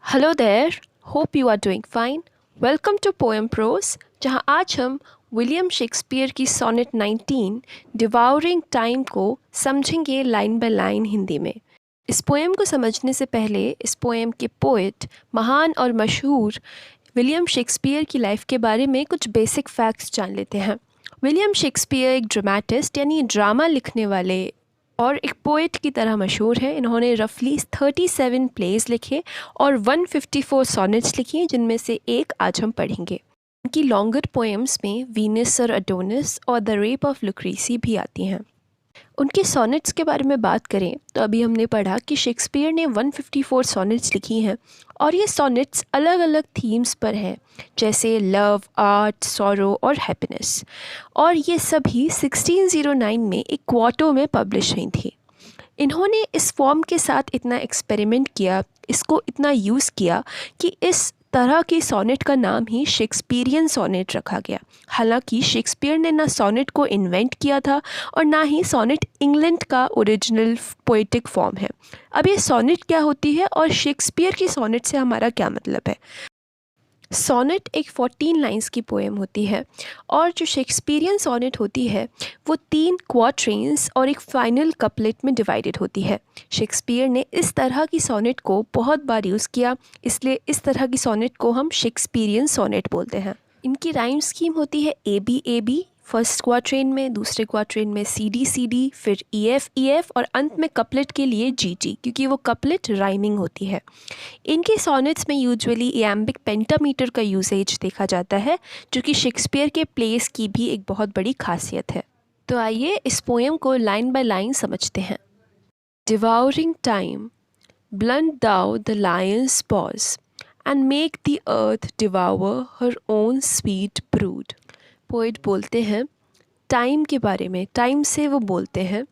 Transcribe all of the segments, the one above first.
Hello there, hope you are doing fine. Welcome to poem pros, जहां आज हम William Shakespeare की sonnet 19 devouring time को समझेंगे लाइन बाय लाइन हिंदी में। इस पोएम को समझने से पहले इस पोएम के पोएट, महान और मशहूर विलियम शेक्सपियर की लाइफ के बारे में कुछ बेसिक फैक्ट्स जान लेते हैं। विलियम शेक्सपियर एक ड्रामेटिस्ट यानी ड्रामा लिखने वाले और एक पोएट की तरह मशहूर है। इन्होंने रफली 37 प्लेस लिखे और 154 सॉनेट्स लिखी, जिनमें से एक आज हम पढ़ेंगे। उनकी लॉन्गर पोएम्स में वीनस और अडोनिस और द रेप ऑफ लुक्रेसी भी आती हैं। उनके सॉनेट्स के बारे में बात करें तो अभी हमने पढ़ा कि शेक्सपियर ने 154 सॉनेट्स लिखी हैं और ये सॉनेट्स अलग अलग थीम्स पर हैं, जैसे लव, आर्ट, सॉरो और हैप्पीनेस। और ये सभी 1609 में एक क्वार्टो में पब्लिश हुई थी। इन्होंने इस फॉर्म के साथ इतना एक्सपेरिमेंट किया, इसको इतना यूज़ किया कि इस तरह के सोनेट का नाम ही शेक्सपियरियन सोनेट रखा गया। हालांकि शेक्सपियर ने ना सोनेट को इन्वेंट किया था और ना ही सोनेट इंग्लैंड का ओरिजिनल पोएटिक फॉर्म है। अब ये सोनेट क्या होती है और शेक्सपियर की सोनेट से हमारा क्या मतलब है? सोनेट एक 14 लाइंस की पोएम होती है और जो शेक्सपियरियन सोनेट होती है वो 3 क्वाट्रेन्स और एक फाइनल कपलेट में डिवाइडेड होती है। शेक्सपियर ने इस तरह की सोनेट को बहुत बार यूज़ किया, इसलिए इस तरह की सोनेट को हम शेक्सपियरियन सोनेट बोलते हैं। इनकी राइम स्कीम होती है ए बी, फर्स्ट क्वाट्रेन में, दूसरे क्वाट्रेन में सी डी, फिर ई एफ और अंत में कपलेट के लिए जी, क्योंकि वो कपलेट राइमिंग होती है। इनके सॉनेट्स में यूजुअली इयैम्बिक पेंटामीटर का यूसेज देखा जाता है, जो कि शेक्सपियर के प्लेस की भी एक बहुत बड़ी खासियत है। तो आइए इस पोएम को लाइन बाय लाइन समझते हैं। डिवाउरिंग time, blunt thou the lion's paws, and make the earth devour her own sweet brood। Poet बोलते हैं टाइम के बारे में। टाइम से वो बोलते हैं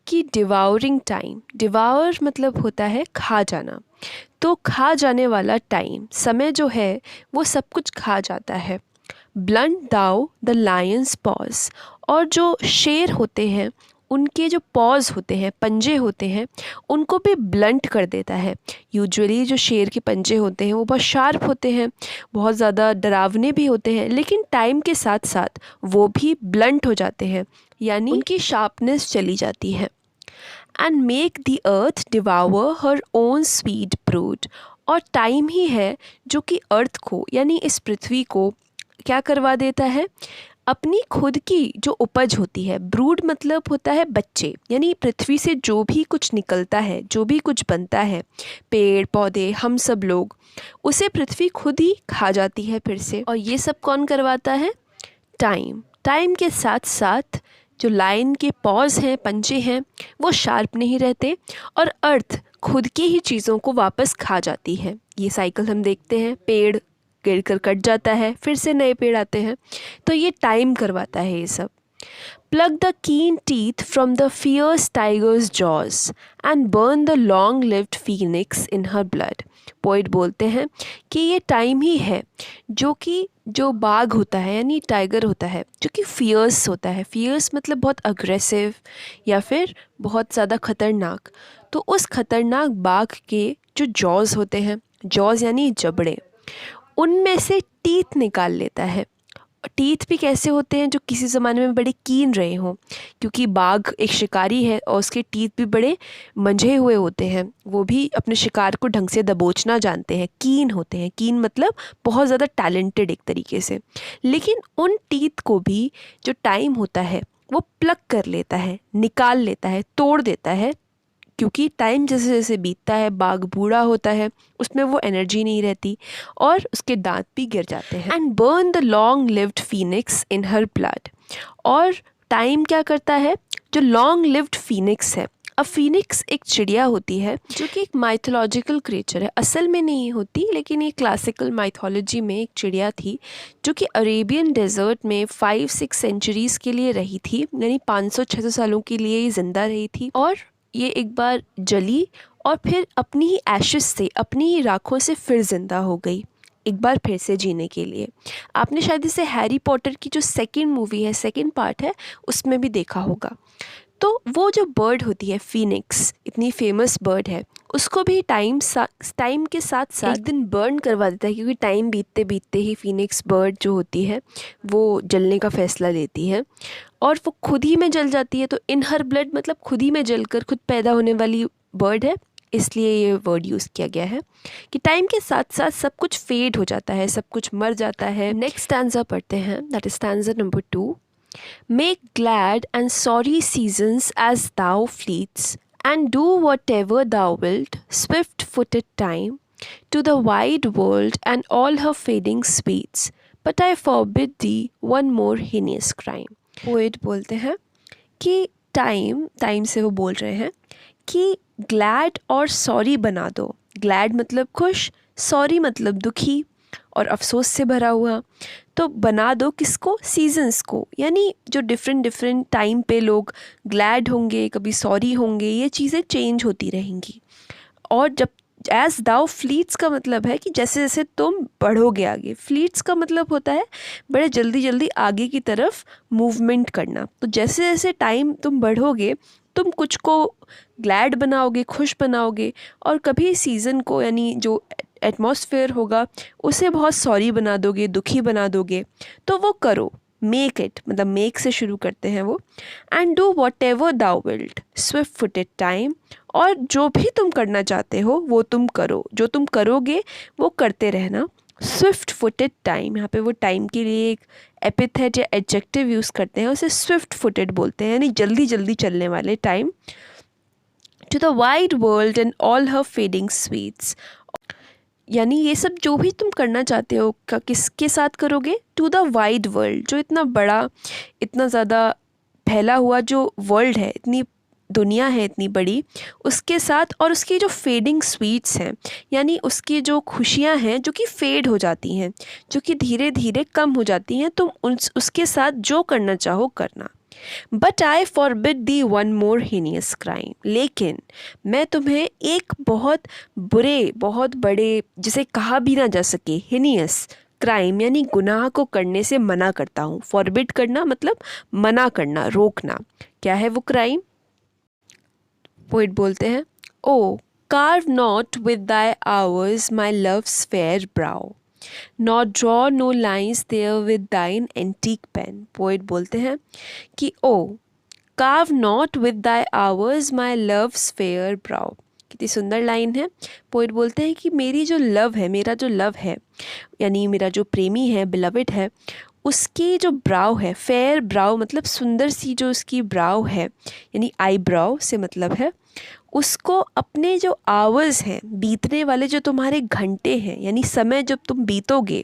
कि डिवाउरिंग टाइम, डिवाउर मतलब होता है खा जाना, तो खा जाने वाला टाइम, समय जो है वो सब कुछ खा जाता है। Blunt thou the lion's paws, और जो शेर होते हैं उनके जो पॉज होते हैं, पंजे होते हैं, उनको भी ब्लंट कर देता है। यूजुअली जो शेर के पंजे होते हैं वो बहुत शार्प होते हैं, बहुत ज़्यादा डरावने भी होते हैं, लेकिन टाइम के साथ साथ वो भी ब्लंट हो जाते हैं, यानी उनकी शार्पनेस चली जाती है। And make the earth devour her own sweet brood, और टाइम ही है जो कि अर्थ को यानी इस पृथ्वी को क्या करवा देता है, अपनी खुद की जो उपज होती है, ब्रूड मतलब होता है बच्चे, यानी पृथ्वी से जो भी कुछ निकलता है, जो भी कुछ बनता है, पेड़ पौधे, हम सब लोग, उसे पृथ्वी खुद ही खा जाती है फिर से। और ये सब कौन करवाता है? टाइम। टाइम के साथ साथ जो लायन के पॉज हैं, पंजे हैं, वो शार्प नहीं रहते और अर्थ खुद की ही चीज़ों को वापस खा जाती है। ये साइकिल हम देखते हैं, पेड़ गिर कर कट जाता है, फिर से नए पेड़ आते हैं, तो ये टाइम करवाता है ये सब। Pluck the keen teeth from the fierce tiger's jaws and burn the long lived phoenix in her blood. Poet बोलते हैं कि ये टाइम ही है जो कि जो बाघ होता है यानी टाइगर होता है, जो कि फियर्स होता है, फियर्स मतलब बहुत अग्रेसिव या फिर बहुत ज़्यादा ख़तरनाक, तो उस ख़तरनाक बाघ के जो जॉज होते हैं, जॉज यानी जबड़े, उनमें से टीथ निकाल लेता है। टीथ भी कैसे होते हैं? जो किसी ज़माने में बड़े कीन रहे हों, क्योंकि बाघ एक शिकारी है और उसके टीथ भी बड़े मंझे हुए होते हैं, वो भी अपने शिकार को ढंग से दबोचना जानते हैं, कीन होते हैं। कीन मतलब बहुत ज़्यादा टैलेंटेड एक तरीके से। लेकिन उन टीथ को भी जो टाइम होता है वो प्लग कर लेता है, निकाल लेता है, तोड़ देता है, क्योंकि टाइम जैसे जैसे बीतता है, बाघ बूढ़ा होता है, उसमें वो एनर्जी नहीं रहती और उसके दांत भी गिर जाते हैं। And burn the long lived phoenix in her blood, और टाइम क्या करता है? जो लॉन्ग लिव्ड फीनिक्स है, अब फीनिक्स एक चिड़िया होती है जो कि एक माइथोलॉजिकल क्रिएचर है, असल में नहीं होती, लेकिन ये क्लासिकल माइथोलॉजी में एक चिड़िया थी जो कि अरेबियन डेजर्ट में 5-6 सेंचुरीज़ के लिए रही थी, यानी 500-600 सालों के लिए ये ज़िंदा रही थी। और ये एक बार जली और फिर अपनी ही एशेस से, अपनी ही राखों से फिर ज़िंदा हो गई, एक बार फिर से जीने के लिए। आपने शायद इसे हैरी पॉटर की जो सेकंड मूवी है, सेकंड पार्ट है, उसमें भी देखा होगा। तो वो जो बर्ड होती है फीनिक्स, इतनी फेमस बर्ड है, उसको भी टाइम के साथ साथ एक दिन बर्न करवा देता है, क्योंकि टाइम बीतते बीतते ही फीनिक्स बर्ड जो होती है वो जलने का फ़ैसला लेती है और वो खुद ही में जल जाती है। तो इन हर ब्लड मतलब खुद ही में जलकर खुद पैदा होने वाली बर्ड है, इसलिए ये वर्ड यूज़ किया गया है कि टाइम के साथ साथ सब कुछ फेड हो जाता है, सब कुछ मर जाता है। नेक्स्ट स्टैंजा पढ़ते हैं, that is stanza number 2। Make glad and sorry seasons as thou fleets, and do whatever thou wilt, swift-footed time, to the wide world and all her fading sweets. But I forbid thee one more heinous crime. Poet बोलते हैं कि time से वो बोल रहे हैं कि glad और सॉरी बना दो। ग्लैड मतलब खुश, सॉरी मतलब दुखी और अफसोस से भरा हुआ। तो बना दो किसको? सीजन्स को, यानी जो डिफरेंट टाइम पे लोग ग्लैड होंगे, कभी सॉरी होंगे, ये चीज़ें चेंज होती रहेंगी। और जब एज दाउ फ्लीट्स का मतलब है कि जैसे जैसे तुम बढ़ोगे आगे। फ्लीट्स का मतलब होता है बड़े जल्दी जल्दी आगे की तरफ मूवमेंट करना। तो जैसे जैसे टाइम तुम बढ़ोगे तुम कुछ को ग्लैड बनाओगे, खुश बनाओगे, और कभी सीज़न को यानी जो एटमॉस्फेयर होगा उसे बहुत सॉरी बना दोगे, दुखी बना दोगे। तो वो करो, मेक इट, मतलब मेक से शुरू करते हैं वो। And do whatever thou wilt, swift footed time, और जो भी तुम करना चाहते हो वो तुम करो, जो तुम करोगे वो करते रहना। स्विफ्ट फुटेड टाइम, यहाँ पे वो टाइम के लिए एक एपिथेट या एडजेक्टिव यूज़ करते हैं, उसे स्विफ्ट फुटेड बोलते हैं, यानी जल्दी जल्दी चलने वाले time. To the wide world and all her fading sweets, यानी ये सब जो भी तुम करना चाहते हो किसके साथ करोगे? टू द वाइड वर्ल्ड, जो इतना बड़ा, इतना ज़्यादा फैला हुआ जो वर्ल्ड है, इतनी दुनिया है इतनी बड़ी, उसके साथ। और उसकी जो फेडिंग स्वीट्स हैं, यानी उसकी जो खुशियाँ हैं जो कि फेड हो जाती हैं, जो कि धीरे धीरे कम हो जाती हैं, तुम उसके साथ जो करना चाहो करना। But I forbid the one more heinous crime, लेकिन मैं तुम्हें एक बहुत बुरे, बहुत बड़े, जिसे कहा भी ना जा सके, हीनियस क्राइम यानी गुनाह को करने से मना करता हूँ। फॉरबिड करना मतलब मना करना, रोकना। क्या है वो क्राइम? पोइट बोलते हैं, O carve not with thy hours my love's fair brow, not draw no lines there with thine antique pen. Poet बोलते हैं कि O carve not with thy hours my love's fair brow. कितनी सुंदर line है। Poet बोलते हैं कि मेरी जो लव है, मेरा जो लव है, यानी मेरा जो प्रेमी है, बिलविड है, उसकी जो ब्राउ है, फेयर ब्राउ मतलब सुंदर सी जो उसकी ब्राउ है, यानी आई ब्राउ से मतलब है, उसको अपने जो आवर्स हैं, बीतने वाले जो तुम्हारे घंटे हैं, यानी समय जब तुम बीतोगे,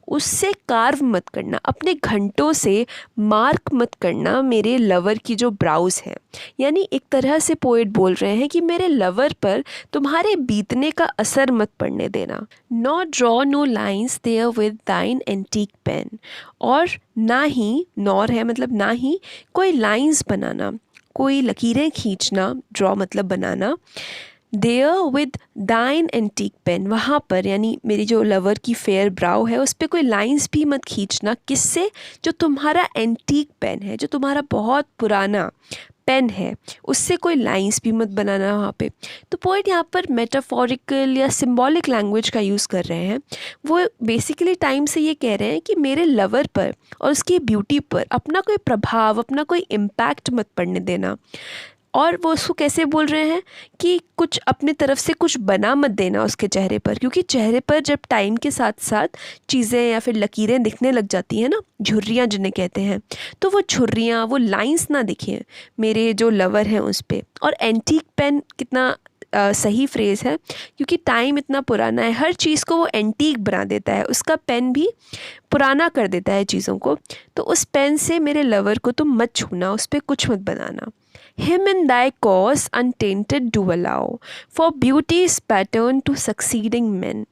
उससे कार्व मत करना, अपने घंटों से मार्क मत करना मेरे लवर की जो ब्राउज हैं। यानी एक तरह से पोएट बोल रहे हैं कि मेरे लवर पर तुम्हारे बीतने का असर मत पड़ने देना। Not draw no lines there with thine antique pen, और ना ही, नॉर है मतलब ना ही, कोई लाइन्स बनाना, कोई लकीरें खींचना, ड्रॉ मतलब बनाना, there with thine antique pen, वहाँ पर यानी मेरी जो लवर की फेयर ब्राउ है उस पर कोई लाइंस भी मत खींचना। किससे? जो तुम्हारा एंटीक पेन है, जो तुम्हारा बहुत पुराना पेन है, उससे कोई लाइंस भी मत बनाना वहाँ पे। तो पोइट यहाँ पर मेटाफोरिकल या सिंबॉलिक लैंग्वेज का यूज़ कर रहे हैं। वो बेसिकली टाइम से ये कह रहे हैं कि मेरे लवर पर और उसकी ब्यूटी पर अपना कोई प्रभाव, अपना कोई इम्पैक्ट मत पड़ने देना। और वो उसको कैसे बोल रहे हैं कि कुछ अपने तरफ से कुछ बना मत देना उसके चेहरे पर, क्योंकि चेहरे पर जब टाइम के साथ साथ चीज़ें या फिर लकीरें दिखने लग जाती हैं ना, झुर्रियाँ जिन्हें कहते हैं, तो वो झुर्रियाँ, वो लाइंस ना दिखें मेरे जो लवर हैं उस पर। और एंटीक पेन कितना सही फ्रेज़ है, क्योंकि टाइम इतना पुराना है, हर चीज़ को वो एंटीक बना देता है, उसका पेन भी पुराना कर देता है चीज़ों को। तो उस पेन से मेरे लवर को तुम मत छूना, उस पर कुछ मत बनाना। Him in thy cause untainted do allow, for beauty's pattern to succeeding men.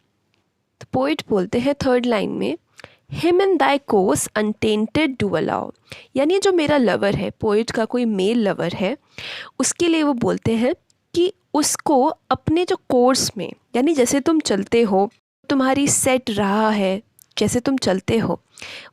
तो पोइट बोलते हैं थर्ड लाइन में, Him in thy cause untainted do allow, यानी जो मेरा लवर है, पोइट का कोई मेल लवर है, उसके लिए वो बोलते हैं कि उसको अपने जो कोर्स में, यानी जैसे तुम चलते हो, तुम्हारी सेट रहा है, जैसे तुम चलते हो,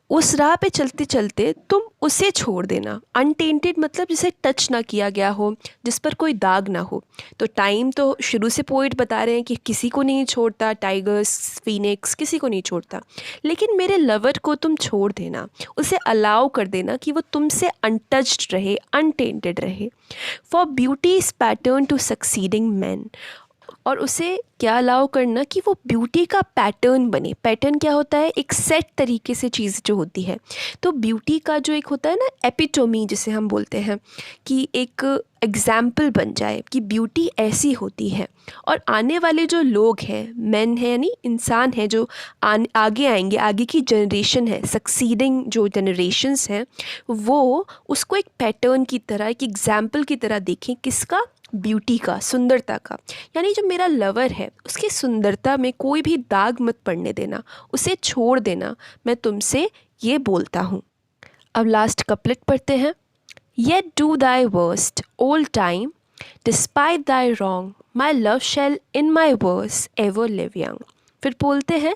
उस राह पे चलते चलते तुम उसे छोड़ देना। अनटेंटेड मतलब जिसे टच ना किया गया हो, जिस पर कोई दाग ना हो। तो टाइम तो शुरू से पोइट बता रहे हैं कि किसी को नहीं छोड़ता, टाइगर्स, फीनिक्स, किसी को नहीं छोड़ता। लेकिन मेरे लवर को तुम छोड़ देना, उसे अलाउ कर देना कि वो तुमसे अनटच्ड रहे, अनटेंटेड रहे। For beauty is pattern to succeeding men. और उसे क्या अलाउ करना कि वो ब्यूटी का पैटर्न बने। पैटर्न क्या होता है? एक सेट तरीके से चीज़ जो होती है। तो ब्यूटी का जो एक होता है ना, एपिटोमी जिसे हम बोलते हैं, कि एक एग्जाम्पल बन जाए कि ब्यूटी ऐसी होती है। और आने वाले जो लोग हैं, मैन हैं यानी इंसान हैं, जो आगे आएंगे, आगे की जनरेशन है, सक्सीडिंग जो जनरेशन्स हैं, वो उसको एक पैटर्न की तरह, एक एग्जाम्पल की तरह देखें। किसका? ब्यूटी का, सुंदरता का। यानी जो मेरा लवर है उसकी सुंदरता में कोई भी दाग मत पड़ने देना, उसे छोड़ देना, मैं तुमसे ये बोलता हूँ। अब लास्ट कपलेट पढ़ते हैं। Yet do thy worst, all time, despite thy wrong, my love shall in my verse ever live young। फिर बोलते हैं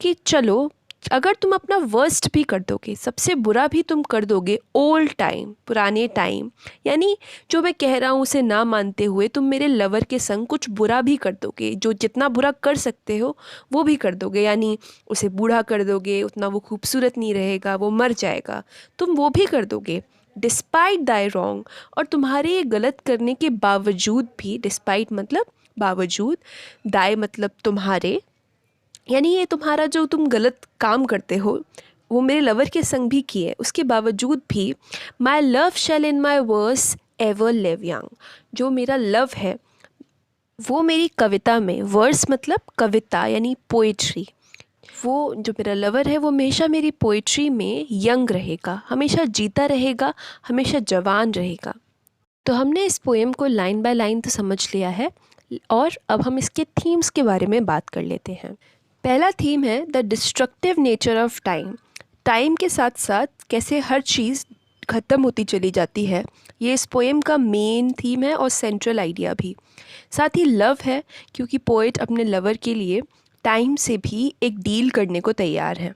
कि चलो, अगर तुम अपना वर्स्ट भी कर दोगे, सबसे बुरा भी तुम कर दोगे, ओल्ड टाइम, पुराने टाइम, यानी जो मैं कह रहा हूँ उसे ना मानते हुए तुम मेरे लवर के संग कुछ बुरा भी कर दोगे, जो जितना बुरा कर सकते हो वो भी कर दोगे। यानी उसे बूढ़ा कर दोगे, उतना वो खूबसूरत नहीं रहेगा, वो मर जाएगा, तुम वो भी कर दोगे। डिस्पाइट दाई रॉन्ग, और तुम्हारे ये गलत करने के बावजूद भी, डिस्पाइट मतलब बावजूद, दाई मतलब तुम्हारे, यानी ये तुम्हारा जो तुम गलत काम करते हो वो मेरे लवर के संग भी किए, उसके बावजूद भी my love shall in my verse ever live young, जो मेरा लव है वो मेरी कविता में, वर्स मतलब कविता यानी पोइट्री, वो जो मेरा लवर है वो हमेशा मेरी पोइट्री में यंग रहेगा, हमेशा जीता रहेगा, हमेशा जवान रहेगा। तो हमने इस पोएम को लाइन बाय लाइन तो समझ लिया है, और अब हम इसके थीम्स के बारे में बात कर लेते हैं। पहला थीम है the destructive nature of time. Time के साथ साथ कैसे हर चीज़ ख़त्म होती चली जाती है, ये इस पोएम का मेन थीम है और सेंट्रल आइडिया भी। साथ ही लव है, क्योंकि पोएट अपने लवर के लिए टाइम से भी एक डील करने को तैयार है।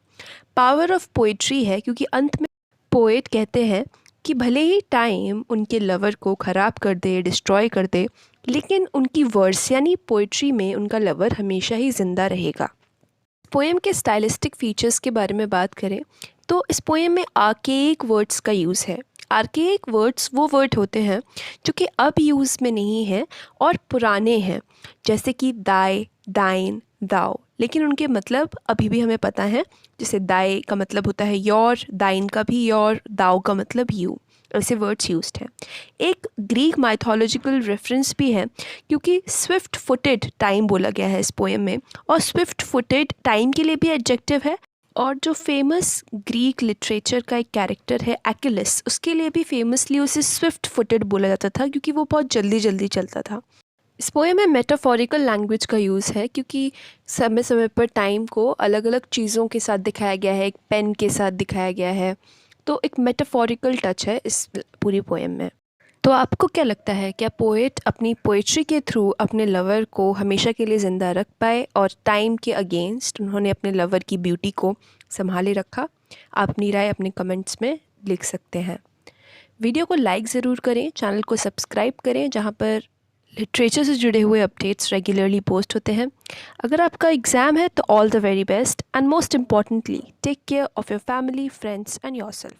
पावर ऑफ पोइट्री है, क्योंकि अंत में पोएट कहते हैं कि भले ही टाइम उनके लवर को ख़राब कर दे, डिस्ट्रॉय कर दे, लेकिन उनकी वर्स यानी पोइट्री में उनका लवर हमेशा ही ज़िंदा रहेगा। पोएम के स्टाइलिस्टिक फीचर्स के बारे में बात करें तो इस पोएम में आर्केइक वर्ड्स का यूज़ है। आर्केइक वर्ड्स वो वर्ड होते हैं जो कि अब यूज़ में नहीं हैं और पुराने हैं, जैसे कि दाई, दाइन, दाओ, लेकिन उनके मतलब अभी भी हमें पता है। जैसे दाई का मतलब होता है योर, दाइन का भी योर, दाओ का मतलब यू, ऐसे वर्ड्स यूज्ड हैं। एक ग्रीक माइथोलॉजिकल रेफरेंस भी है, क्योंकि स्विफ्ट फुटेड टाइम बोला गया है इस पोएम में, और स्विफ्ट फुटेड टाइम के लिए भी एडजेक्टिव है। और जो फेमस ग्रीक लिटरेचर का एक कैरेक्टर है एक्युलस, उसके लिए भी फेमसली उसे स्विफ्ट फुटेड बोला जाता था, क्योंकि वो बहुत जल्दी जल्दी चलता था। इस पोएम में मेटाफोरिकल लैंग्वेज का यूज़ है, क्योंकि समय समय पर टाइम को अलग अलग चीज़ों के साथ दिखाया गया है, एक पेन के साथ दिखाया गया है, तो एक मेटाफोरिकल टच है इस पूरी पोएम में। तो आपको क्या लगता है, क्या पोएट अपनी पोएट्री के थ्रू अपने लवर को हमेशा के लिए ज़िंदा रख पाए और टाइम के अगेंस्ट उन्होंने अपने लवर की ब्यूटी को संभाले रखा? आप अपनी राय अपने कमेंट्स में लिख सकते हैं। वीडियो को लाइक ज़रूर करें, चैनल को सब्सक्राइब करें, जहाँ पर लिटरेचर से जुड़े हुए अपडेट्स रेगुलरली पोस्ट होते हैं। अगर आपका एग्ज़ाम है तो all the very best, and most importantly take care of your family, friends and yourself.